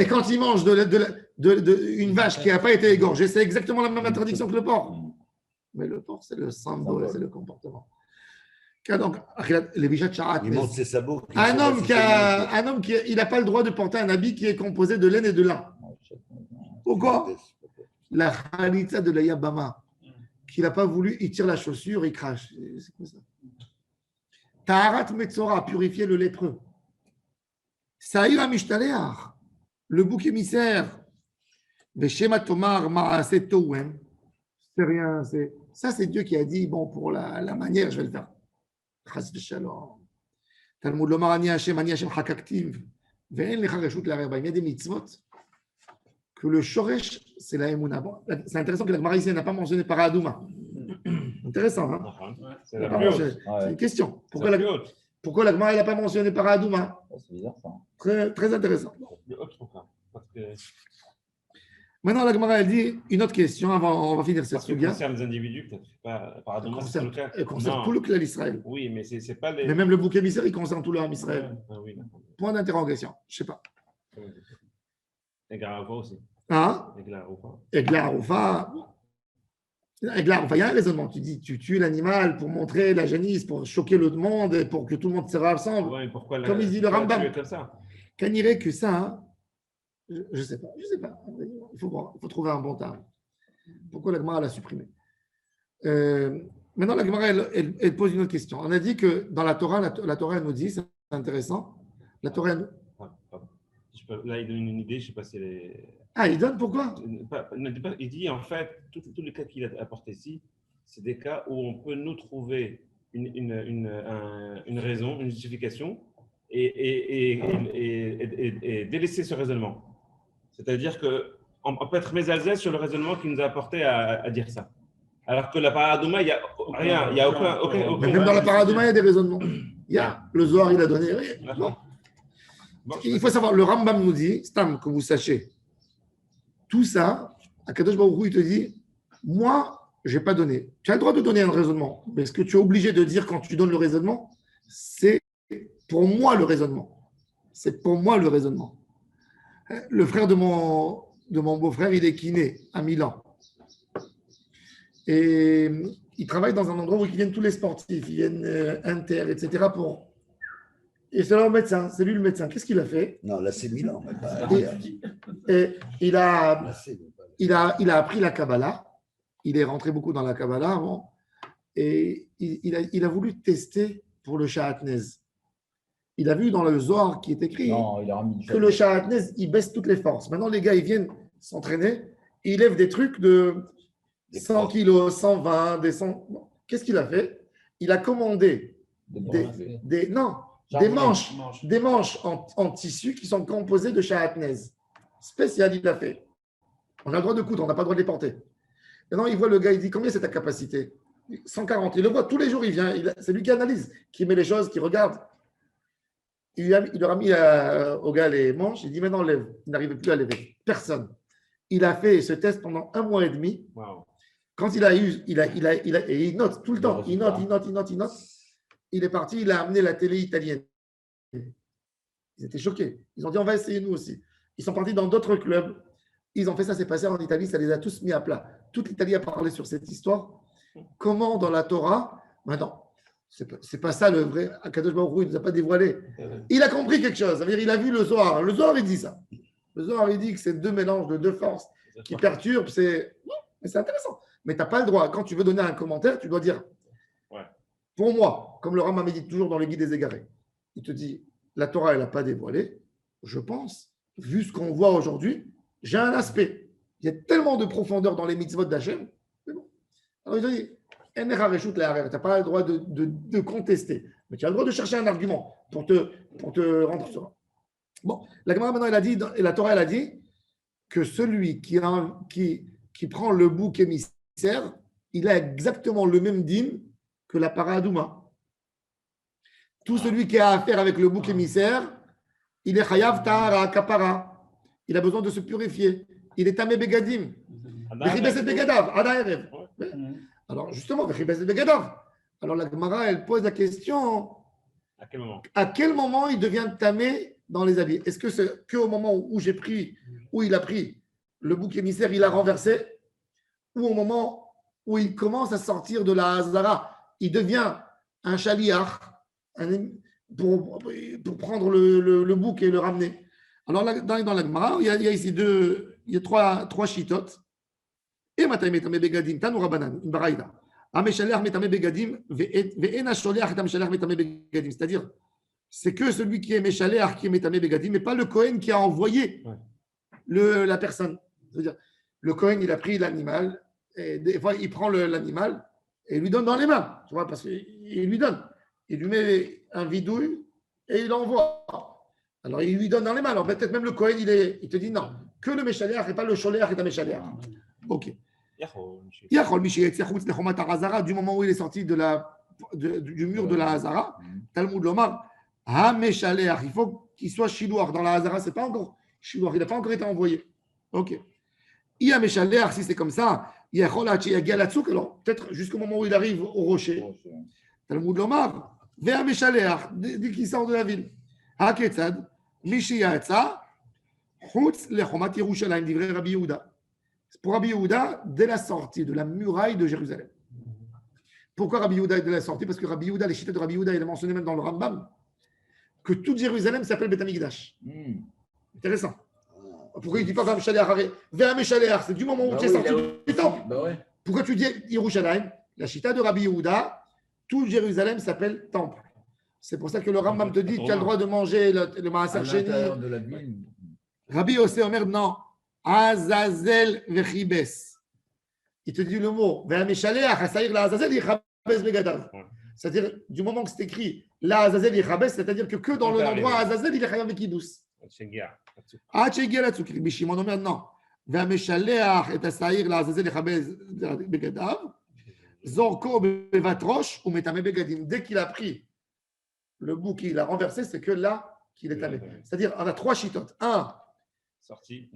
quand ils mangent une vache qui n'a pas été égorgée, c'est exactement la même interdiction que le porc. Mais le porc, c'est le symbole, c'est le comportement. Donc, il monte ses sabots. Un homme qui il n'a pas le droit de porter un habit qui est composé de laine et de lin. Pourquoi? La khalitza de la Yabama, qu'il n'a pas voulu, il tire la chaussure, il crache. C'est quoi ça? Taharat Metzora, purifier le lépreux. Saïra Mishtaleach, le bouc émissaire. Veshema Tomar Maase Towen. C'est rien. Ça, c'est Dieu qui a dit, bon, pour la manière, je vais le faire. Chas v'shalom. Talmud Lomar Ani Hashem, Ani Hashem Hakaktiv. Ve'en lecha reshut la'arer ba'im. Il y a des mitzvot que le shoresh, c'est la emuna. C'est intéressant que la Gemara ici n'a pas mentionné Paradouma. Intéressant, hein? C'est la plus haute. C'est une question. Pourquoi la Gemara n'a pas mentionné Paradouma? C'est bizarre ça. Très intéressant. Le haut, je comprends. Parce que Maintenant, la Gemara, elle dit une autre question avant, on va finir cette ça sugia. concerne les individus, peut-être pas. Pardon, Elle concerne tout le clan d'Israël. Oui, mais c'est pas les. Mais même le bouc émissaire, il concerne tout le Ham Israël. Ah, oui, d'accord. Point d'interrogation. Je ne sais pas. Et Garafa aussi. Hein? Et Garafa. Et Glaroufa, il y a un raisonnement. Tu dis, tu tues l'animal pour montrer la génisse, pour choquer le monde, et pour que tout le monde se rassemble. Ouais, pourquoi Comme il dit le Rambam. Comme ça. Qu'on irait que ça, hein? Je ne sais pas. Il faut trouver un bon terme. Pourquoi la Gemara l'a supprimé? Maintenant, la Gemara, elle pose une autre question. On a dit que dans la Torah, la Torah elle nous dit, c'est intéressant, la Torah elle... Là, il donne une idée, je ne sais pas si elle est... Ah, il donne pourquoi? Il dit, en fait, tous les cas qu'il a apportés ici, c'est des cas où on peut nous trouver une raison, une justification et délaisser ce raisonnement. C'est-à-dire qu'on peut être mésalzé sur le raisonnement qui nous a apporté à dire ça. Alors que la paradouma, il n'y a rien, il n'y a aucun. Mais même dans la paradouma, il y a des raisonnements. Il y a le Zohar, il a donné. Non. Il faut savoir, le Rambam nous dit, Stam, que vous sachiez, tout ça, Akadosh Baruch Hu, il te dit, moi, je n'ai pas donné. Tu as le droit de donner un raisonnement, mais ce que tu es obligé de dire quand tu donnes le raisonnement, c'est pour moi le raisonnement. C'est pour moi le raisonnement. Le frère de mon beau-frère, il est kiné à Milan. Et il travaille dans un endroit où ils viennent tous les sportifs, ils viennent Inter, etc. Et c'est leur médecin, c'est lui le médecin. Qu'est-ce qu'il a fait? Non, là c'est Milan. Et il a appris la Kabbalah. Il est rentré beaucoup dans la Kabbalah avant. Et il a voulu tester pour le Shahatnez. Il a vu dans le Zohar qui est écrit que le Shahatnez, il baisse toutes les forces. Maintenant, les gars, ils viennent s'entraîner. Ils lèvent des trucs de 100 kilos, 120, des 100. Qu'est-ce qu'il a fait? Il a commandé des manches en tissu qui sont composées de Shahatnez. Spécial, il l'a fait. On a le droit de coudre, on n'a pas le droit de les porter. Maintenant, il voit le gars, il dit, combien c'est ta capacité? 140. Il le voit tous les jours, il vient. C'est lui qui analyse, qui met les choses, qui regarde. Il leur a mis au gars les manches. Il dit, maintenant, lève. Il n'arrivait plus à lever. Personne. Il a fait ce test pendant 1 mois et demi. Wow. Quand il a eu, et il note tout le temps. Il note. Il est parti, il a amené la télé italienne. Ils étaient choqués. Ils ont dit, on va essayer nous aussi. Ils sont partis dans d'autres clubs. Ils ont fait ça, c'est passé en Italie, ça les a tous mis à plat. Toute l'Italie a parlé sur cette histoire. Comment dans la Torah, maintenant, C'est pas ça le vrai. Akadosh Baruch Hu, il ne nous a pas dévoilé. Il a compris quelque chose. Ça veut dire il a vu le Zohar. Le Zohar, il dit ça. Le Zohar, il dit que c'est deux mélanges de deux forces qui perturbent. Mais c'est intéressant. Mais tu n'as pas le droit. Quand tu veux donner un commentaire, tu dois dire pour moi, comme le Rambam dit toujours dans le Guide des Égarés, il te dit la Torah, elle n'a pas dévoilé. Je pense, vu ce qu'on voit aujourd'hui, j'ai un aspect. Il y a tellement de profondeur dans les mitzvot d'Hachem. C'est bon. Alors il te dit tu n'as pas le droit de contester, mais tu as le droit de chercher un argument pour te rendre sur. Bon, la Gemara maintenant, elle a dit, et la Torah, elle a dit que celui qui prend le bouc émissaire, il a exactement le même dîme que la paradouma. Tout celui qui a affaire avec le bouc émissaire, il est chayav tahara kapara. Il a besoin de se purifier. Il est tamé begadim. Vechibes begadav, ada erev. Alors justement, vechibes begadav. Alors la Gemara, elle pose la question à quel moment il devient tamé dans les habits? Est-ce que c'est qu'au moment où il a pris le bouc émissaire, il a renversé, ou au moment où il commence à sortir de la Hazara, il devient un chaliach pour prendre le bouc et le ramener. Alors là, dans la Gemara, il y a ici trois chitotes. Et matam metame begadim, tanu rabanan, une baraïda. Ameshalech metame begadim, ve'ena sholeach et ameshalech metame begadim. C'est-à-dire, c'est que celui qui est Meshalech qui est Metame Begadim, mais pas le Kohen qui a envoyé la personne. C'est-à-dire, le Kohen, il a pris l'animal, et des fois, il prend l'animal et il lui donne dans les mains. Tu vois, parce qu'il lui donne. Il lui met un vidouille et il l'envoie. Alors, il lui donne dans les mains. Alors, peut-être même le Kohen, il te dit non, que le Meshalech et pas le Sholeach est un Meshalech. Ok. Du moment où il est sorti du mur de la Hazara, Talmud Lomar, il faut qu'il soit chilouar. Dans la Hazara, ce n'est pas encore chilouar, il n'a pas encore été envoyé. Ok. Il y a Meshaléach, si c'est comme ça, il y a Cholachi, il y a Galatsouk, alors peut-être jusqu'au moment où il arrive au rocher. Talmud Lomar, vers Meshaléach, dès qu'il sort de la ville. Haketzad, Mishiyatsa, Chutz lechomat Yerushalayim, divrei Rabbi Yehuda. Pour Rabbi Yehuda, dès la sortie de la muraille de Jérusalem. Pourquoi Rabbi Yehuda est de la sortie? Parce que Rabbi Yehuda, les chiites de Rabbi Yehuda, il a mentionné même dans le Rambam, que toute Jérusalem s'appelle Beth Amikdash. Intéressant. Pourquoi il ne dit pas Ve'ameshaléach? C'est du moment où tu es sorti du temple. Pourquoi tu dis Yerushalayim? La chita de Rabbi Yehuda, tout Jérusalem s'appelle temple. C'est pour ça que le Rambam te dit que tu as le droit de manger le Maaser Sheni. Rabbi Yossé Omer, non. Azazel vechibes. Il te dit le mot Ve'ameshaléach, Asaïr la Azazel, Yichabes begadav. C'est-à-dire, du moment que c'est écrit la Azazel Yichabes, c'est-à-dire que dans l'endroit Azazel, il est chayav bekibous. Ah, Tchegia la Tsukri. Bishimon Omer, non. Ve'ameshaléach et Asaïr la Azazel Yichabes begadav. Zorko bevatrosh ou metame begadim. Dès qu'il a pris le bouc, il a renversé, c'est que là qu'il est tamé. C'est-à-dire, on a trois chitotes. Un, sorti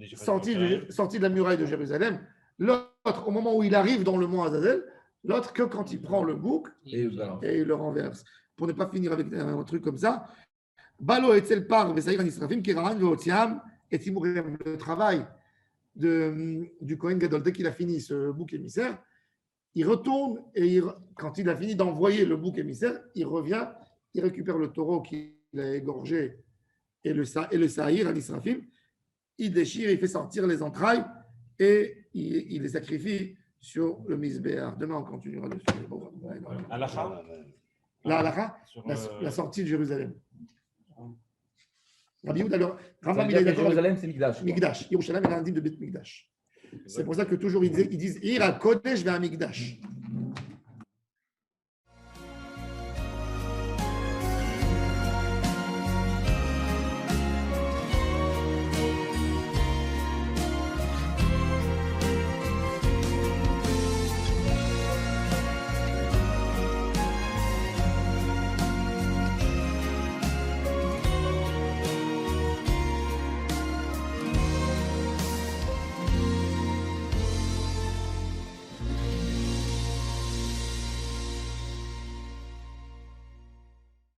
de la muraille de Jérusalem. L'autre, au moment où il arrive dans le mont Azazel. L'autre, que quand il prend le bouc et il le renverse. Pour ne pas finir avec un truc comme ça. Balo etzel par vesaïr nisrafim kirahan veotiam et timurem. Le travail du Kohen Gadol, dès qu'il a fini ce bouc émissaire, il retourne et quand il a fini d'envoyer le bouc émissaire, il revient, il récupère le taureau qu'il a égorgé et le saïr à l'israfim. Il déchire, il fait sortir les entrailles et il les sacrifie sur le Misbéar. Demain, on continuera dessus. La sortie de Jérusalem. Rabbi Yehuda, Jérusalem, c'est Migdash. Migdash. Yerushalayim est un dîme de Beth Migdash. C'est pour ça que toujours ils disent Ir à Kodesh vers Migdash.